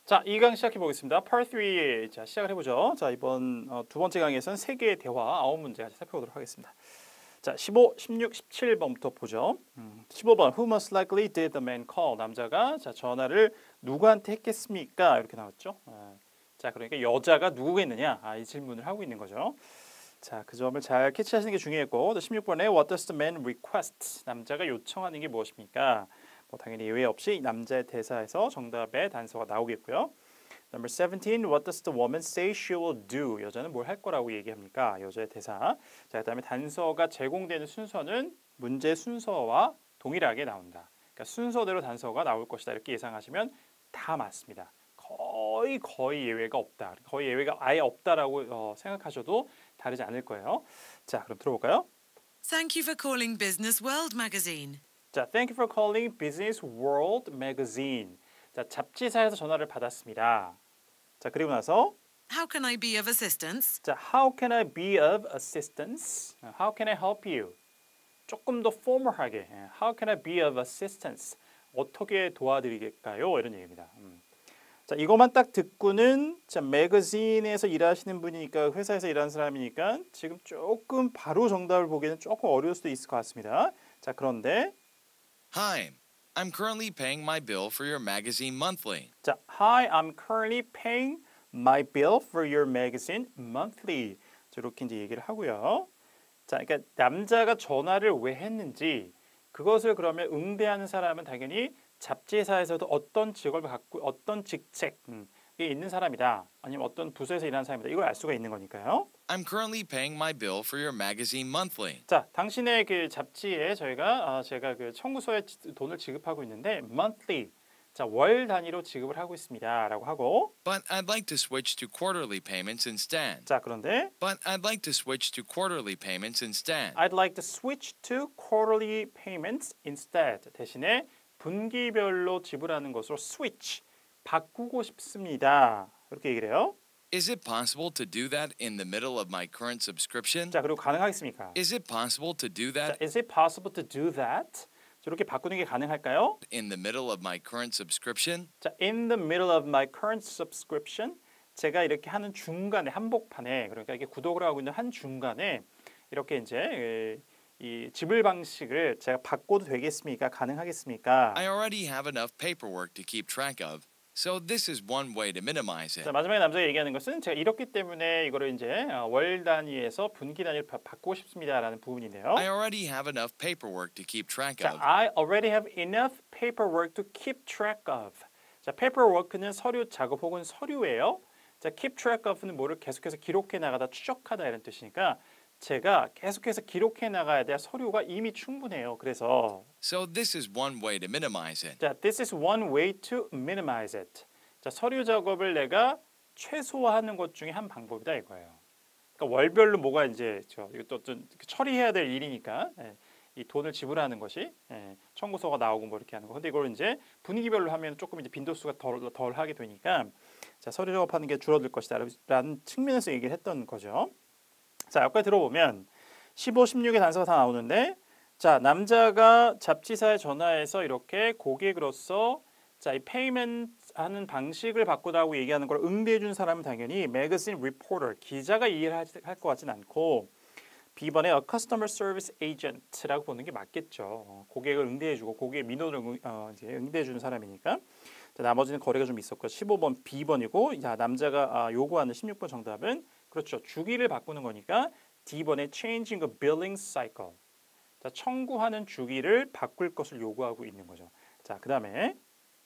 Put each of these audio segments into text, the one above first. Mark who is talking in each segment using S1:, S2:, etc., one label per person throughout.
S1: 자, 이 강의 시작해 보겠습니다. Part 3 자, 시작을 해보죠. 자, 이번 두 번째 강의에서는 세 개의 대화 9문제 같이 살펴보도록 하겠습니다. 자, 15, 16, 17번부터 보죠. 15번 Who most likely did the man call? 남자가 자, 전화를 누구한테 했겠습니까? 이렇게 나왔죠. 자, 그러니까 여자가 누구겠느냐? 이 질문을 하고 있는 거죠. 자, 그 점을 잘 캐치하시는 게 중요했고, 16번에 What does the man request? 남자가 요청하는 게 무엇입니까? 뭐 당연히 예외 없이 남자의 대사에서 정답의 단서가 나오겠고요. Number 17, What does the woman say she will do? 여자는 뭘 할 거라고 얘기합니까? 여자의 대사. 자, 그다음에 단서가 제공되는 순서는 문제 순서와 동일하게 나온다. 그러니까 순서대로 단서가 나올 것이다. 이렇게 예상하시면 다 맞습니다. 거의 예외가 없다. 거의 예외가 아예 없다라고 생각하셔도 다르지 않을 거예요. 자, 그럼 들어볼까요?
S2: Thank you for calling Business World magazine.
S1: 자, Thank you for calling Business World Magazine. 자, 잡지사에서 전화를 받았습니다. 자, 그리고 나서
S2: How can I be of assistance?
S1: 자, How can I be of assistance? How can I help you? 조금 더 포멀하게 How can I be of assistance? 어떻게 도와드리겠까요? 이런 얘기입니다. 자, 이것만 딱 듣고는 자, 매거진에서 일하시는 분이니까 회사에서 일하는 사람이니까 지금 조금 바로 정답을 보기에는 조금 어려울 수도 있을 것 같습니다. 자, 그런데
S3: Hi, I'm currently paying my bill for your magazine monthly.
S1: 자, Hi, I'm currently paying my bill for your magazine monthly. 이렇게 이제 얘기를 하고요. 자, 그러니까 남자가 전화를 왜 했는지 그것을 그러면 응대하는 사람은 당연히 잡지사에서도 어떤 직업을 갖고 어떤 직책이 있는 사람이다. 아니면 어떤 부서에서 일하는 사람이다. 이걸 알 수가 있는 거니까요.
S3: I'm currently paying my bill for your magazine monthly.
S1: 자, 당신의 그 잡지에 제가 그 청구서에 돈을 지급하고 있는데 monthly. 자, 월 단위로 지급을 하고 있습니다라고 하고
S3: But I'd like to switch to quarterly payments instead.
S1: 자, 그런데
S3: But I'd like to switch to quarterly payments instead.
S1: I'd like to switch to quarterly payments instead. 대신에 분기별로 지불하는 것으로 switch, 바꾸고 싶습니다. 이렇게 얘기를 해요.
S3: Is it possible to do that in the middle of my current subscription?
S1: 자, 그리고 가능하겠습니까?
S3: Is it possible to do
S1: 자,
S3: that
S1: is it possible to do that? 이렇게 바꾸는 게 가능할까요?
S3: in the middle of my current subscription?
S1: 자, in the middle of my current subscription. 제가 이렇게 하는 중간에 한복판에 그러니까 이게 구독을 하고 있는 한 중간에 이렇게 이제 이 지불 방식을 제가 바꿔도 되겠습니까? 가능하겠습니까?
S3: I already have enough paperwork to keep track of, so this is one way to minimize
S1: 자,
S3: it.
S1: 마지막에 남자가 얘기하는 것은 제가 이렇기 때문에 이거를 이제 월 단위에서 분기 단위로 바꾸고 싶습니다라는 부분인데요.
S3: I already have enough paperwork to keep track
S1: 자,
S3: of.
S1: I already have enough paperwork to keep track of. 자, paperwork는 서류 작업 혹은 서류예요. 자, keep track of는 뭐를 계속해서 기록해 나가다 추적하다 이런 뜻이니까 제가 계속해서 기록해 나가야 될 서류가 이미 충분해요. 그래서
S3: So this is one way to minimize it.
S1: 자, this is one way to minimize it. 자, 서류 작업을 내가 최소화하는 것 중에 한 방법이다 이거예요. 그러니까 월별로 뭐가 이제 이것도 어떤 처리해야 될 일이니까 이 돈을 지불하는 것이 청구서가 나오고 뭐 이렇게 하는 거. 근데 이걸 이제 분기별로 하면 조금 이제 빈도수가 덜 하게 되니까 자, 서류 작업하는 게 줄어들 것이다라는 측면에서 얘기를 했던 거죠. 자, 여기까지 들어보면 15, 16의 단서가 다 나오는데 자, 남자가 잡지사에 전화해서 이렇게 고객으로서 자, 이 페이먼트 하는 방식을 바꾸다고 얘기하는 걸 응대해 준 사람은 당연히 매거진 리포터, 기자가 이해를 할 것 같진 않고 B번에 a customer service agent라고 보는 게 맞겠죠. 고객을 응대해 주고 고객의 민원을 이제 응대해 주는 사람이니까. 자, 나머지는 거래가 좀 있었고 15번 B번이고 자, 남자가 요구하는 16번 정답은 그렇죠. 주기를 바꾸는 거니까 D번에 changing a billing cycle. 자, 청구하는 주기를 바꿀 것을 요구하고 있는 거죠. 자, 그다음에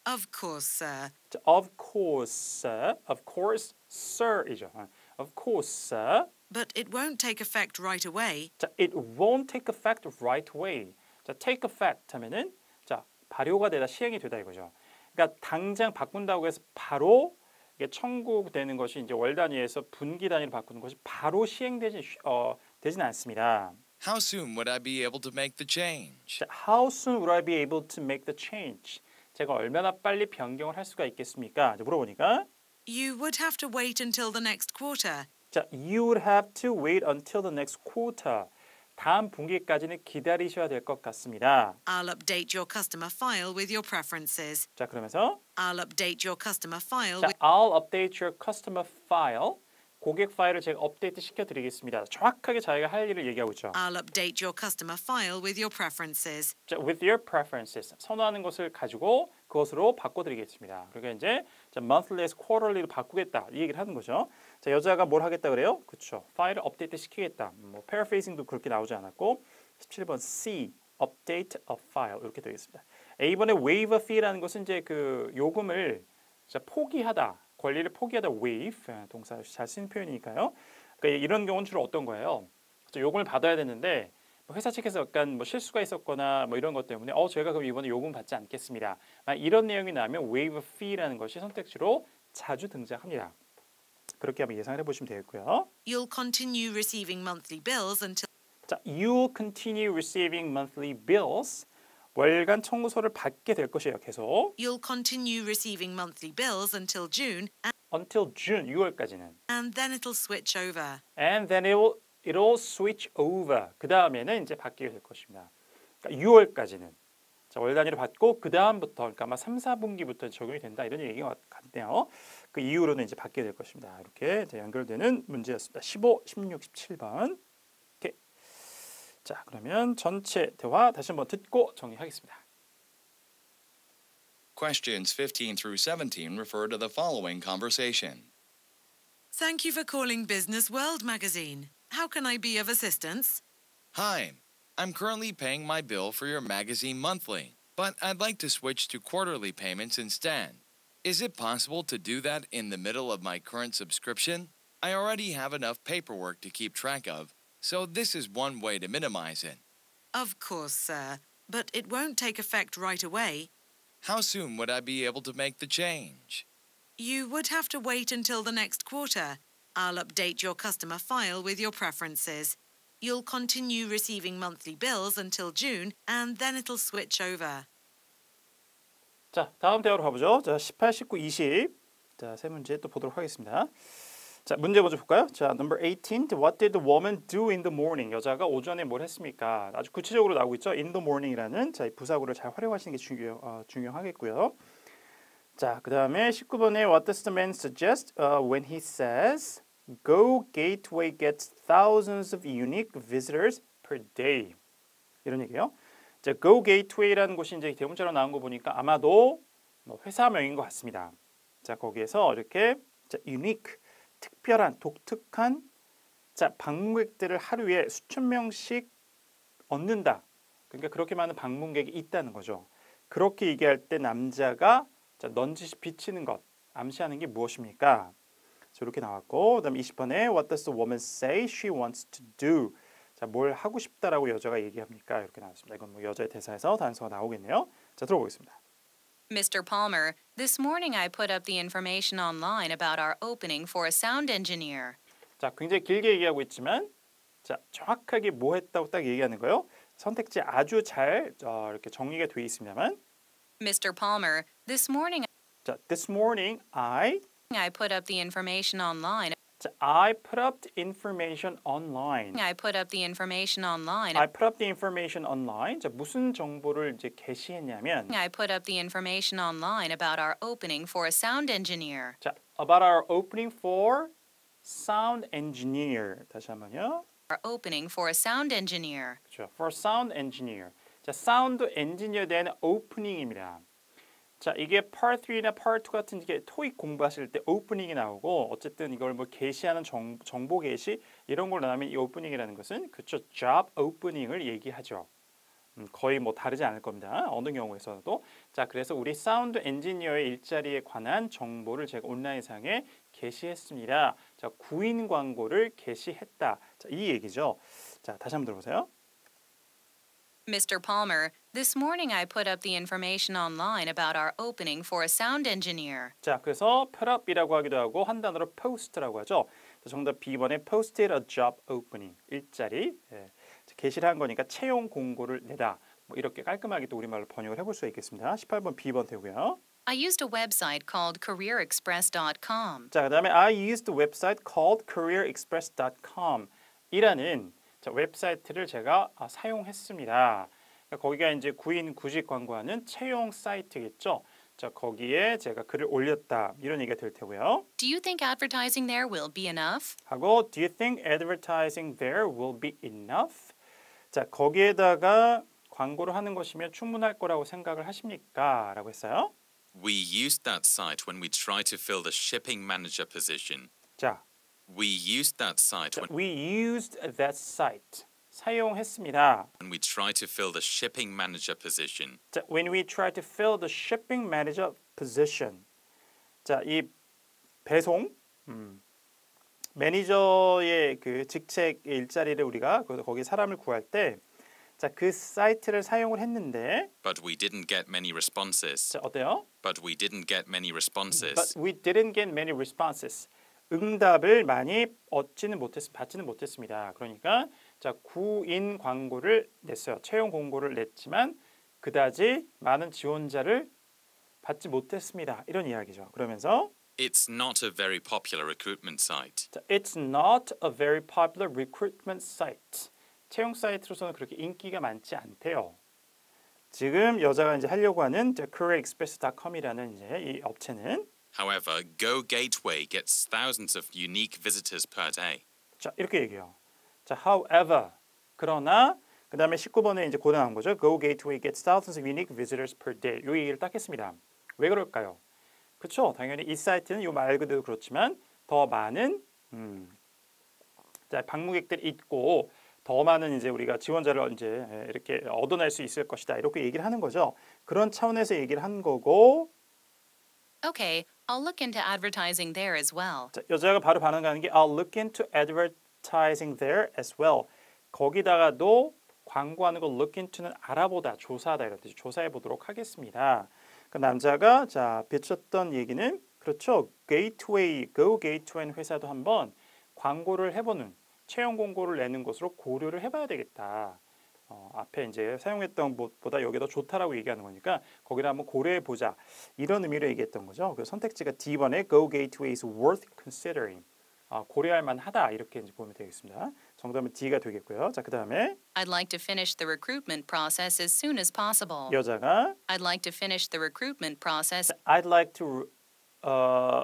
S2: Of course, sir.
S1: 자, of course, sir이죠. Of course, sir.
S2: But it won't take effect right away.
S1: 자, it won't take effect right away. 자, take effect 하면은 자, 발효가 되다 시행이 되다 이거죠. 그러니까 당장 바꾼다고 해서 바로 이게 청구되는 것이 이제 월 단위에서 분기 단위로 바꾸는 것이 바로 되진 않습니다.
S3: How soon would I be able to make the change?
S1: 자, how soon would I be able to make the change? 제가 얼마나 빨리 변경을 할 수가 있겠습니까? 이제 물어보니까
S2: You would have to wait until the next quarter.
S1: 자, you would have to wait until the next quarter. 다음 분기까지는 기다리셔야 될 것 같습니다.
S2: I'll update your customer file with your preferences.
S1: 자, 그러면서
S2: I'll update your customer file
S1: 자,
S2: with
S1: I'll update your customer file. 고객 파일을 제가 업데이트 시켜드리겠습니다. 정확하게 자기가 할 일을 얘기하고 있죠.
S2: I'll update your customer file with your preferences.
S1: 자, with your preferences. 선호하는 것을 가지고 그것으로 바꿔드리겠습니다. 그러니까 이제 자, monthly에서 quarterly로 바꾸겠다 이 얘기를 하는 거죠. 자, 여자가 뭘 하겠다 그래요? 그렇죠. 파일을 업데이트 시키겠다. 뭐 paraphrasing도 그렇게 나오지 않았고 17번 C update a file 이렇게 되겠습니다. A번에 waive a fee라는 것은 이제 그 요금을 자, 포기하다. 권리를 포기하다 waive 동사 잘 쓰는 표현이니까요. 그러니까 이런 경우는 주로 어떤 거예요? 요금을 받아야 되는데 회사 측에서 약간 뭐 실수가 있었거나 뭐 이런 것 때문에 저희가 그럼 이번에 요금 받지 않겠습니다. 이런 내용이 나오면 waive fee라는 것이 선택지로 자주 등장합니다. 그렇게 한번 예상을 해보시면 되겠고요.
S2: You'll continue receiving monthly bills until
S1: 자, you'll continue receiving monthly bills. 월간 청구서를 받게 될 것이에요. 계속
S2: You'll continue receiving monthly bills until June,
S1: until June 6월까지는.
S2: and then it'll switch over.
S1: And then it'll switch over. 그 다음에는 이제 바뀌게 될 것입니다. 그러니까 6월까지는 자, 월 단위로 받고 그 다음부터 그러니까 아마 3, 4분기부터 적용이 된다 이런 얘기가 같네요. 그 이후로는 이제 바뀌게 될 것입니다. 이렇게 이제 연결되는 문제였습니다. 15, 16, 17번. 이렇게. 자, 그러면 전체 대화 다시 한번 듣고 정리하겠습니다.
S3: Questions 15 through 17 refer to the following conversation.
S2: Thank you for calling Business World magazine. How can I be of assistance?
S3: Hi, I'm currently paying my bill for your magazine monthly, but I'd like to switch to quarterly payments instead. Is it possible to do that in the middle of my current subscription? I already have enough paperwork to keep track of, so this is one way to minimize it.
S2: Of course, sir, but it won't take effect right away.
S3: How soon would I be able to make the change?
S2: You would have to wait until the next quarter. I'll update your customer file with your preferences. You'll continue receiving monthly bills until June, and then it'll switch over.
S1: 자, 다음 대화로 가보죠. 자, 18, 19, 20. 자, 세 문제 또 보도록 하겠습니다. 자, 문제 먼저 볼까요? 자, number 18. What did the woman do in the morning? 여자가 오전에 뭘 했습니까? 아주 구체적으로 나오고 있죠. In the morning이라는 자, 이 부사구를 잘 활용하시는 게 중요하겠고요. 자, 그 다음에 19번에 What does the man suggest when he says Go Gateway gets thousands of unique visitors per day? 이런 얘기예요. 자, Go Gateway라는 곳이 이제 대문자로 나온 거 보니까 아마도 뭐 회사명인 것 같습니다. 자, 거기에서 이렇게 자, unique 특별한 독특한 자, 방문객들을 하루에 수천 명씩 얻는다. 그러니까 그렇게 많은 방문객이 있다는 거죠. 그렇게 얘기할 때 남자가 자, 넌지시 비치는 것, 암시하는 게 무엇입니까? 자, 이렇게 나왔고 그다음 20번에 What does the woman say she wants to do? 자, 뭘 하고 싶다라고 여자가 얘기합니까? 이렇게 나왔습니다. 이건 뭐 여자의 대사에서 단서가 나오겠네요. 자, 들어보겠습니다.
S4: Mr. Palmer, this morning I put up the information online about our opening for a sound engineer.
S1: 자, 굉장히 길게 얘기하고 있지만 자, 정확하게 뭐 했다고 딱 얘기하는 거예요. 선택지 아주 잘 이렇게 정리가 되어 있습니다만
S4: Mr. Palmer, this morning
S1: 자, this morning I
S4: put up the information online.
S1: 자, I put up the information online.
S4: I put up the information online.
S1: I put up the information online. 자, 무슨 정보를 이제 게시했냐면
S4: I put up the information online about our opening for a sound engineer.
S1: 자, about our opening for sound engineer. 다시 한번요.
S4: Our opening for a sound engineer.
S1: 그렇죠. For sound engineer. 자, 사운드 엔지니어에 대한 오프닝입니다. 자, 이게 Part 3나 Part 2 같은 이게 토익 공부하실 때 오프닝이 나오고 어쨌든 이걸 뭐 게시하는 정보 게시 이런 걸 나오면 이 오프닝이라는 것은 그렇죠. job opening을 얘기하죠. 거의 뭐 다르지 않을 겁니다. 어느 경우에서도. 자, 그래서 우리 사운드 엔지니어의 일자리에 관한 정보를 제가 온라인상에 게시했습니다. 자, 구인 광고를 게시했다. 자, 이 얘기죠. 자, 다시 한번 들어보세요.
S4: Mr. Palmer, this morning I put up the information online about our opening for a sound engineer.
S1: 자, 그래서 put up이라고 하기도 하고 한 단어로 post라고 하죠. 자, 정답 B번에 posted a job opening. 일자리. 예. 게시를 한 거니까 채용 공고를 내다. 뭐 이렇게 깔끔하게 또 우리말로 번역을 해볼 수 있겠습니다. 18번 B번 되고요.
S4: I used a website called careerexpress.com.
S1: 자, 그다음에 I used a website called careerexpress.com 이라는 자, 웹사이트를 제가 사용했습니다. 그러니까 거기가 이제 구인 구직 광고하는 채용 사이트겠죠. 자, 거기에 제가 글을 올렸다 이런 얘기가 될 테고요.
S4: Do you think advertising there will be enough?
S1: 하고 Do you think advertising there will be enough? 자, 거기에다가 광고를 하는 것이면 충분할 거라고 생각을 하십니까? 라고 했어요.
S5: We used that site when we tried to fill the shipping manager position.
S1: 자,
S5: We used that site
S1: we used that site. 사용했습니다.
S5: when we tried to fill the shipping manager position.
S1: 자, when we tried to fill the shipping manager position. 자, 이 배송 매니저의 그 직책 일자리를 우리가 거기 사람을 구할 때 자, 그 사이트를 사용을 했는데
S5: But we didn't get many responses.
S1: 자, 어때요?
S5: But we didn't get many responses.
S1: But we didn't get many responses. 응답을 많이 받지는 못했습니다. 그러니까 자, 구인 광고를 냈어요. 채용 공고를 냈지만 그다지 많은 지원자를 받지 못했습니다. 이런 이야기죠. 그러면서
S5: It's not a very popular recruitment site.
S1: 자, It's not a very popular recruitment site. 채용 사이트로서는 그렇게 인기가 많지 않대요. 지금 여자가 이제 하려고 하는 careerexpress.com이라는 이제 이 업체는
S5: However, Go Gateway gets thousands of unique visitors per day.
S1: 자, 이렇게 얘기해요. 자, however 그러나 그다음에 19번에 이제 고대 나온 거죠. Go Gateway gets thousands of unique visitors per day. 이 얘기를 딱 했습니다. 왜 그럴까요? 그렇죠. 당연히 이 사이트는 이 말 그대로 그렇지만 더 많은 자, 방문객들이 있고 더 많은 이제 우리가 지원자를 이제 이렇게 얻어낼 수 있을 것이다. 이렇게 얘기를 하는 거죠. 그런 차원에서 얘기를 한 거고
S4: Okay, I'll look into advertising there as well.
S1: 자, 여자가 바로 반응하는 게 I'll look into advertising there as well. 거기다가도 광고하는 거 look into는 알아보다, 조사하다 이런 뜻이 조사해 보도록 하겠습니다. 그 남자가 자 비쳤던 얘기는 그렇죠. 게이트웨이, Go Gateway 회사도 한번 광고를 해보는 채용 공고를 내는 것으로 고려를 해봐야 되겠다. 앞에 이제 사용했던 것보다 여기 더 좋다라고 얘기하는 거니까 거기를 한번 고려해 보자 이런 의미로 얘기했던 거죠. 그 선택지가 D번에 Go Gateway is worth considering. 고려할 만하다 이렇게 이제 보면 되겠습니다. 정답은 D가 되겠고요. 자, 그다음에
S4: I'd like to finish the recruitment process as soon as possible.
S1: 여자가
S4: I'd like to finish the recruitment process
S1: I'd like to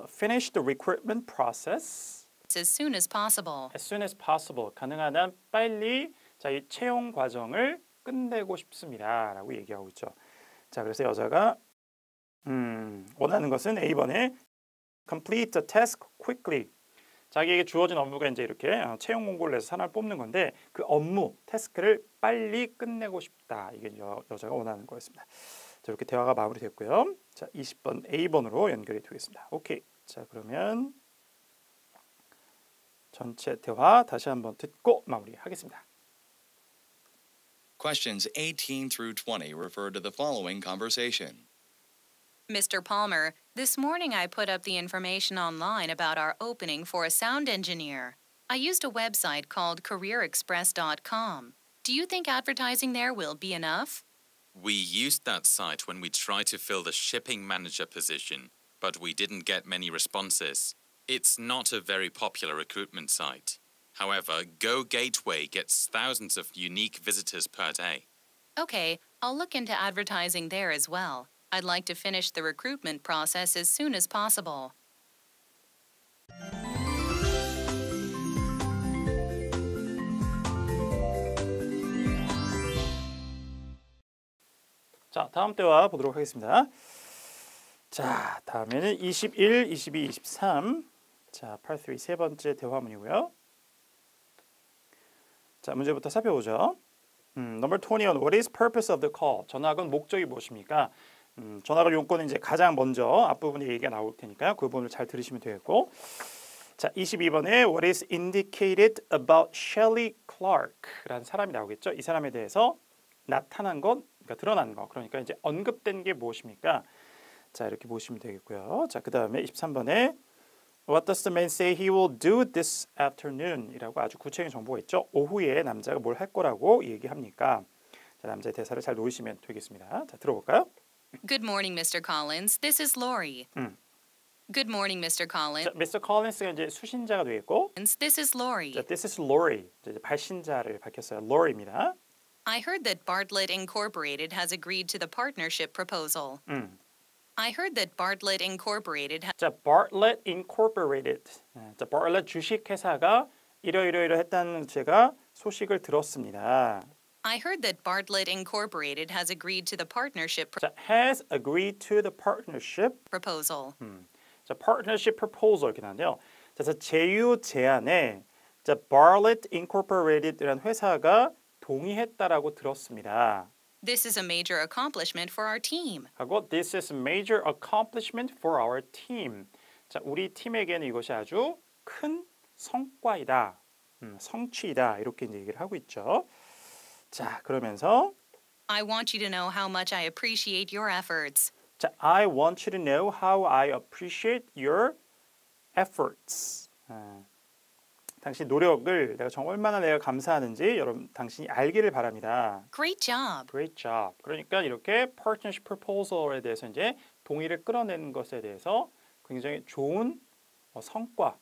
S1: finish the recruitment process
S4: as soon as possible.
S1: as soon as possible. 가능한 한 빨리 자, 이 채용 과정을 끝내고 싶습니다라고 얘기하고 있죠. 자, 그래서 여자가 원하는 것은 A번에 complete the task quickly. 자기에게 주어진 업무가 이제 이렇게 채용 공고를 내서 사람을 뽑는 건데 그 업무, 태스크를 빨리 끝내고 싶다. 이게 여자가 원하는 거였습니다. 자, 이렇게 대화가 마무리됐고요. 자, 20번 A번으로 연결이 되겠습니다. 오케이. 자, 그러면 전체 대화 다시 한번 듣고 마무리하겠습니다.
S3: Questions 18 through 20 refer to the following conversation.
S4: Mr. Palmer, this morning I put up the information online about our opening for a sound engineer. I used a website called careerexpress.com. Do you think advertising there will be enough?
S5: We used that site when we tried to fill the shipping manager position, but we didn't get many responses. It's not a very popular recruitment site. However, Go Gateway gets thousands of unique visitors per day.
S4: Okay, I'll look into advertising there as well. I'd like to finish the recruitment process as soon as possible.
S1: 자, 다음 대화 보도록 하겠습니다. 자, 다음에는 21, 22, 23. 자, part 3 세 번째 대화문이고요. 자, 문제부터 살펴보죠. Number 21. What is purpose of the call? 전화건 목적이 무엇입니까? 전화건 용건은 이제 가장 먼저 앞부분에 얘기가 나올 테니까 그 부분을 잘 들으시면 되겠고. 자, 22번에 What is indicated about Shelley Clark라는 사람이 나오겠죠. 이 사람에 대해서 나타난 것, 그러니까 드러난 것. 그러니까 이제 언급된 게 무엇입니까? 자, 이렇게 보시면 되겠고요. 자, 그다음에 23번에 What does the man say he will do this afternoon? 이라고 아주 구체적인 정보가 있죠. 오후에 남자가 뭘 할 거라고 얘기합니까? 자, 남자의 대사를 잘 놓으시면 되겠습니다. 자, 들어볼까요?
S4: Good morning, Mr. Collins. This is Lori. Good morning, Mr. Collins.
S1: 자, Mr. Collins가 이제 수신자가 되겠고,
S4: This is Lori.
S1: 자, this is Lori. 이제 발신자를 밝혔어요. Lori입니다.
S4: I heard that Bartlett Incorporated has agreed to the partnership proposal. I heard that Bartlett Incorporated
S1: 자, Bartlett Incorporated. 자, Bartlett 주식회사가 이러이러이러했다는 제가 소식을 들었습니다.
S4: I heard that Bartlett Incorporated has agreed to the partnership
S1: 자, has agreed to the partnership.
S4: proposal.
S1: 자, partnership proposal 이렇게 나는데요. 자, 그래서 제휴 제안에 자, Bartlett Incorporated라는 회사가 동의했다라고 들었습니다.
S4: This is a major accomplishment for our team.
S1: 하고 this is a major accomplishment for our team. 자, 우리 팀에게는 이것이 아주 큰 성과이다. 성취이다. 이렇게 이제 얘기를 하고 있죠. 자, 그러면서
S4: I want you to know how much I appreciate your efforts.
S1: 자, I want you to know how I appreciate your efforts. 당신 노력을 얼마나 내가 감사하는지 여러분 당신이 알기를 바랍니다.
S4: Great job.
S1: Great job. 그러니까 이렇게 partnership proposal에 대해서 이제 동의를 끌어내는 것에 대해서 굉장히 좋은 성과,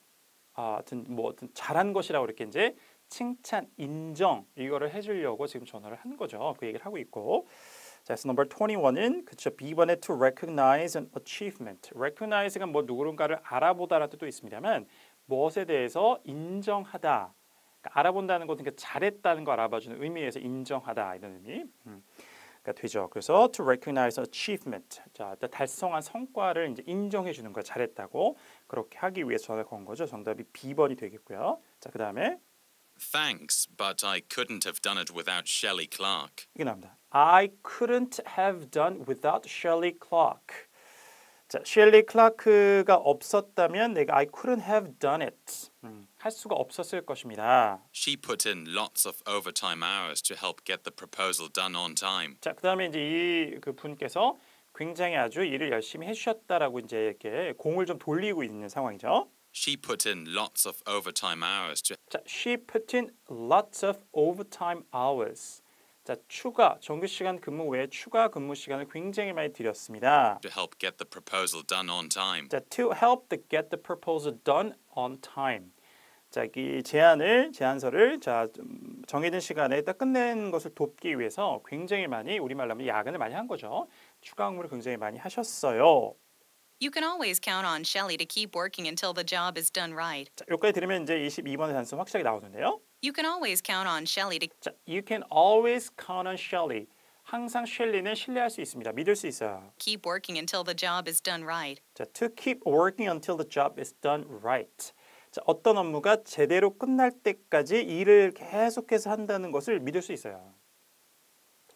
S1: 어떤 잘한 것이라고 이렇게 이제 칭찬, 인정 이거를 해주려고 지금 전화를 한 거죠. 그 얘기를 하고 있고. 자, 그래서 number 21은 그쵸 B번에 to recognize an achievement. recognize가 뭐 누군가를 알아보다라는 뜻도 있습니다만 무엇에 대해서 인정하다. 그러니까 알아본다는 것은 그러니까 잘했다는 거 알아봐주는 의미에서 인정하다 이런 의미가 되죠. 그래서 to recognize an achievement. 자, 달성한 성과를 이제 인정해 주는 거 잘했다고 그렇게 하기 위해서 전화를 건 거죠. 정답이 B번이 되겠고요. 자, 그다음에
S5: Thanks, but I couldn't have done it without Shelley Clark.
S1: 이게 나옵니다. I couldn't have done without Shelley Clark. 자, 셸리 클라크가 없었다면 내가 I couldn't have done it. 할 수가 없었을 것입니다.
S5: She put in lots of overtime hours to help get the proposal done on time.
S1: 자, 그다음에 이제 이 그 분께서 굉장히 아주 일을 열심히 해주셨다라고 이제 이렇게 공을 좀 돌리고 있는 상황이죠.
S5: She put in lots of overtime hours to
S1: 자, she put in lots of overtime hours. 자, 추가 정규 시간 근무 외에 추가 근무 시간을 굉장히 많이 들였습니다.
S5: help get the proposal done on time.
S1: 자, to help get the proposal done on time. 자, 이 제안서를 자, 정해진 시간에 딱 끝내는 것을 돕기 위해서 굉장히 많이 우리말로 하면 야근을 많이 한 거죠. 추가 근무를 굉장히 많이 하셨어요.
S4: You can always count on Shelley to keep working until the job is done right.
S1: 자, 여기까지 들으면 이제 22번의 단서 확실하게 나오는데요.
S4: You can always count on Shelley to
S1: 자, you can always count on Shelley. 항상 셸리는 신뢰할 수 있습니다. 믿을 수 있어요.
S4: keep working until the job is done right.
S1: 자, to keep working until the job is done right. 자, 어떤 업무가 제대로 끝날 때까지 일을 계속해서 한다는 것을 믿을 수 있어요.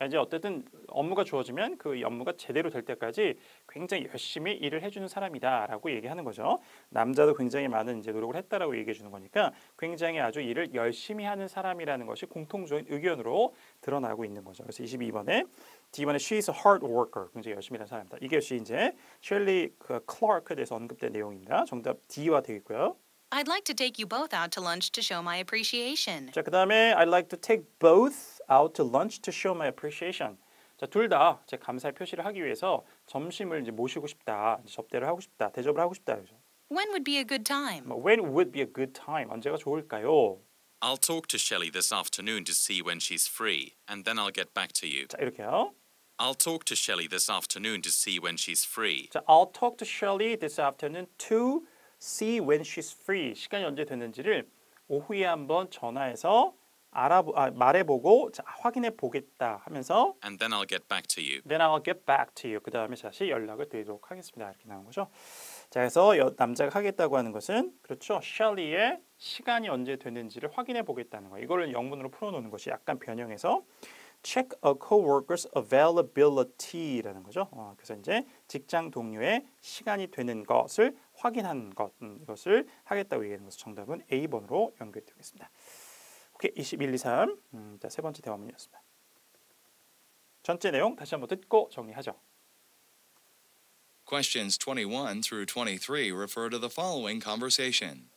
S1: 이제 어쨌든 업무가 주어지면 그 업무가 제대로 될 때까지 굉장히 열심히 일을 해주는 사람이다라고 얘기하는 거죠. 남자도 굉장히 많은 이제 노력을 했다라고 얘기해 주는 거니까 굉장히 아주 일을 열심히 하는 사람이라는 것이 공통적인 의견으로 드러나고 있는 거죠. 그래서 22번에 D번에 she's a hard worker. 굉장히 열심히 하는 사람이다. 이것이 이제 셸리 클라크에 대해서 언급된 내용입니다. 정답 D와 되겠고요.
S4: I'd like to take you both out to lunch to show my appreciation.
S1: 자, 그다음에 I'd like to take both out to lunch to show my appreciation. 자, 둘 다 제 감사의 표시를 하기 위해서 점심을 이제 모시고 싶다, 이제 접대를 하고 싶다, 대접을 하고 싶다 그죠.
S4: When would be a good time?
S1: When would be a good time? 언제가 좋을까요?
S5: I'll talk to Shelley this afternoon to see when she's free, and then I'll get back to you.
S1: 자, 이렇게요.
S5: I'll talk to Shelley this afternoon to see when she's free.
S1: 자, I'll talk to Shelley this afternoon to see when she's free. 시간이 언제 됐는지를 오후에 한번 전화해서 말해보고 자, 확인해 보겠다 하면서
S5: And then I'll get back to you.
S1: Then I'll get back to you. 그 다음에 다시 연락을 드리도록 하겠습니다. 이렇게 나온 거죠. 자, 그래서 남자가 하겠다고 하는 것은 그렇죠. 셸리의 시간이 언제 됐는지를 확인해 보겠다는 거. 이거를 영문으로 풀어놓는 것이 약간 변형해서 check a coworker's availability라는 거죠. 그래서 이제 직장 동료의 시간이 되는 것을 확인하는 것, 이것을 하겠다고 얘기하는 것은 정답은 A번으로 연결되겠습니다. 오케이, 21, 2, 3. 자, 세 번째 대화문이었습니다. 전체 내용 다시 한번 듣고 정리하죠.
S3: Questions 21 through 23 refer to the following conversation.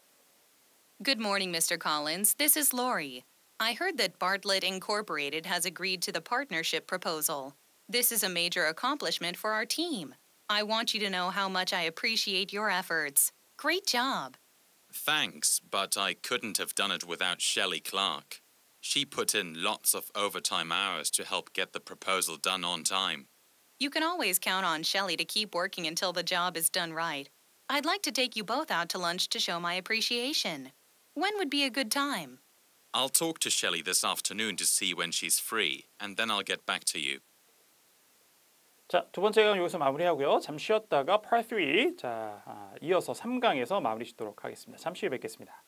S4: Good morning, Mr. Collins. This is Lori. I heard that Bartlett Incorporated has agreed to the partnership proposal. This is a major accomplishment for our team. I want you to know how much I appreciate your efforts. Great job.
S5: Thanks, but I couldn't have done it without Shelley Clark. She put in lots of overtime hours to help get the proposal done on time.
S4: You can always count on Shelley to keep working until the job is done right. I'd like to take you both out to lunch to show my appreciation. When would be a good time?
S5: I'll talk to Shelley this afternoon to see when she's free, and then I'll get back to you.
S1: 자, 두 번째 강 여기서 마무리하고요. 잠시 쉬었다가 Part 3, 자, 이어서 3강에서 마무리 짓도록 하겠습니다. 잠시 후에 뵙겠습니다.